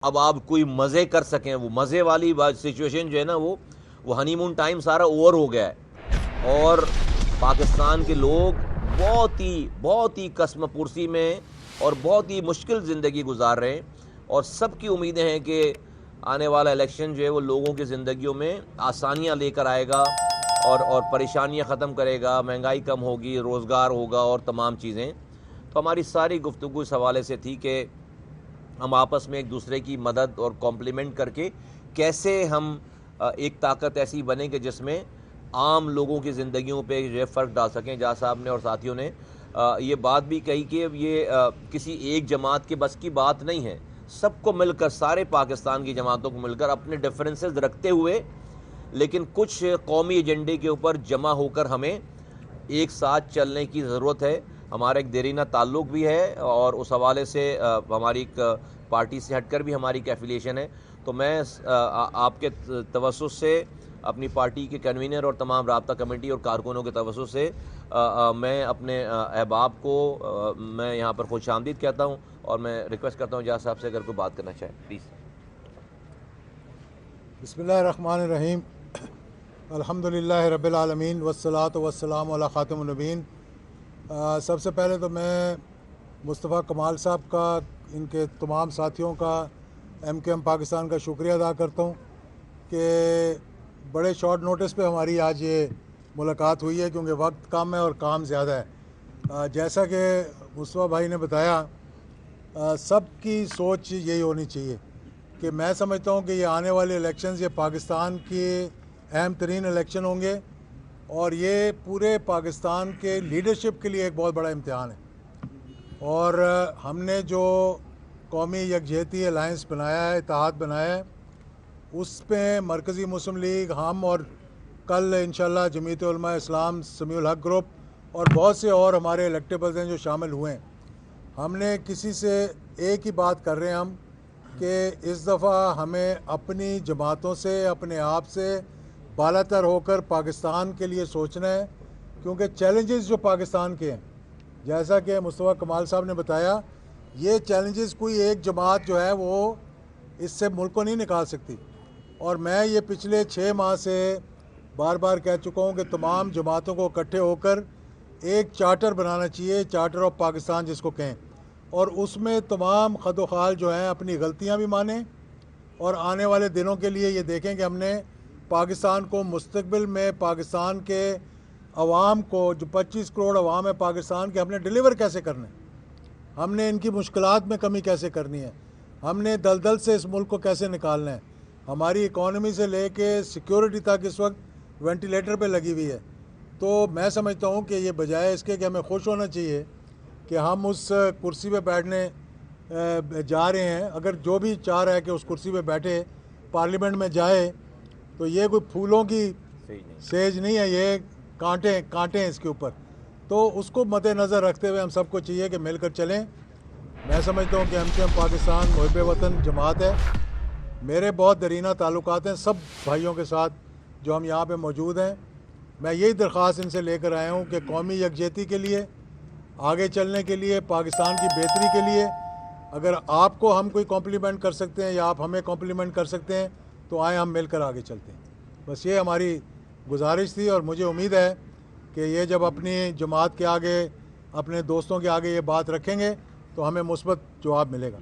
اب آپ کوئی مزے کر سکیں، وہ مزے والی بات سچویشن جو ہے نا وہ ہنی مون ٹائم سارا اوور ہو گیا ہے، اور پاکستان کے لوگ بہت ہی قسم پرسی میں اور بہت ہی مشکل زندگی گزار رہے ہیں، اور سب کی امیدیں ہیں کہ آنے والا الیکشن جو ہے وہ لوگوں کی زندگیوں میں آسانیاں لے کر آئے گا اور پریشانیاں ختم کرے گا، مہنگائی کم ہوگی، روزگار ہوگا اور تمام چیزیں۔ تو ہماری ساری گفتگو اس حوالے سے تھی کہ ہم آپس میں ایک دوسرے کی مدد اور کمپلیمنٹ کر کے کیسے ہم ایک طاقت ایسی بنے کہ جس میں عام لوگوں کی زندگیوں پہ جو ہے فرق ڈال سکیں۔ جہاں صاحب نے اور ساتھیوں نے یہ بات بھی کہی کہ یہ کسی ایک جماعت کے بس کی بات نہیں ہے، سب کو مل کر، سارے پاکستان کی جماعتوں کو مل کر اپنے ڈفرینسز رکھتے ہوئے لیکن کچھ قومی ایجنڈے کے اوپر جمع ہو کر ہمیں ایک ساتھ چلنے کی ضرورت ہے۔ ہمارا ایک دیرینہ تعلق بھی ہے اور اس حوالے سے ہماری ایک پارٹی سے ہٹ کر بھی ہماری ایک ایفیلیشن ہے۔ تو میں آپ کے توسط سے، اپنی پارٹی کے کنوینر اور تمام رابطہ کمیٹی اور کارکنوں کے توسط سے میں اپنے احباب کو میں یہاں پر خوش آمدید کہتا ہوں، اور میں ریکویسٹ کرتا ہوں جہاں صاحب سے اگر کوئی بات کرنا چاہے پلیز۔ بسم اللہ الرحمن الرحیم، الحمدللہ رب العالمین والصلاۃ والسلام علی خاتم النبیین۔ سب سے پہلے تو میں مصطفیٰ کمال صاحب کا، ان کے تمام ساتھیوں کا، ایم کے ایم پاکستان کا شکریہ ادا کرتا ہوں کہ بڑے شارٹ نوٹس پہ ہماری آج یہ ملاقات ہوئی ہے، کیونکہ وقت کم ہے اور کام زیادہ ہے۔ جیسا کہ مصطفیٰ بھائی نے بتایا، سب کی سوچ یہی ہونی چاہیے کہ میں سمجھتا ہوں کہ یہ آنے والے الیکشنز یہ پاکستان کے اہم ترین الیکشن ہوں گے، اور یہ پورے پاکستان کے لیڈرشپ کے لیے ایک بہت بڑا امتحان ہے۔ اور ہم نے جو قومی یکجہتی الائنس بنایا ہے، اتحاد بنایا ہے، اس پہ مرکزی مسلم لیگ، ہم، اور کل انشاءاللہ جمعیت علماء اسلام، سمیع الحق گروپ اور بہت سے اور ہمارے الیکٹیبلز ہیں جو شامل ہوئے ہیں۔ ہم نے کسی سے ایک ہی بات کر رہے ہیں ہم کہ اس دفعہ ہمیں اپنی جماعتوں سے، اپنے آپ سے بالاتر ہو کر پاکستان کے لیے سوچنا ہے، کیونکہ چیلنجز جو پاکستان کے ہیں، جیسا کہ مصطفیٰ کمال صاحب نے بتایا، یہ چیلنجز کوئی ایک جماعت جو ہے وہ اس سے ملک کو نہیں نکال سکتی۔ اور میں یہ پچھلے 6 ماہ سے بار بار کہہ چکا ہوں کہ تمام جماعتوں کو اکٹھے ہو کر ایک چارٹر بنانا چاہیے، چارٹر آف پاکستان جس کو کہیں، اور اس میں تمام خد و خال جو ہیں اپنی غلطیاں بھی مانیں، اور آنے والے دنوں کے لیے یہ دیکھیں کہ ہم نے پاکستان کو مستقبل میں پاکستان کے عوام کو، جو 25 کروڑ عوام ہے پاکستان کے، ہم نے ڈیلیور کیسے کرنا ہے، ہم نے ان کی مشکلات میں کمی کیسے کرنی ہے، ہم نے دلدل سے اس ملک کو کیسے نکالنا ہے۔ ہماری اکانومی سے لے کے سیکیورٹی تک اس وقت وینٹیلیٹر پہ لگی ہوئی ہے۔ تو میں سمجھتا ہوں کہ یہ بجائے اس کے کہ ہمیں خوش ہونا چاہیے کہ ہم اس کرسی پہ بیٹھنے جا رہے ہیں، اگر جو بھی چاہ رہا ہے کہ اس کرسی پہ بیٹھے، پارلیمنٹ میں جائے، تو یہ کوئی پھولوں کی سیج نہیں ہے، یہ کانٹے ہیں اس کے اوپر۔ تو اس کو مد نظر رکھتے ہوئے ہم سب کو چاہیے کہ مل کر چلیں۔ میں سمجھتا ہوں کہ ایم کے ایم پاکستان محب وطن جماعت ہے، میرے بہت دیرینہ تعلقات ہیں سب بھائیوں کے ساتھ جو ہم یہاں پہ موجود ہیں۔ میں یہی درخواست ان سے لے کر آیا ہوں کہ قومی یکجہتی کے لیے، آگے چلنے کے لیے، پاکستان کی بہتری کے لیے، اگر آپ کو ہم کوئی کمپلیمنٹ کر سکتے ہیں یا آپ ہمیں کمپلیمنٹ کر سکتے ہیں تو آئیں ہم مل کر آگے چلتے ہیں۔ بس یہ ہماری گزارش تھی، اور مجھے امید ہے کہ یہ جب اپنی جماعت کے آگے، اپنے دوستوں کے آگے یہ بات رکھیں گے تو ہمیں مثبت جواب ملے گا۔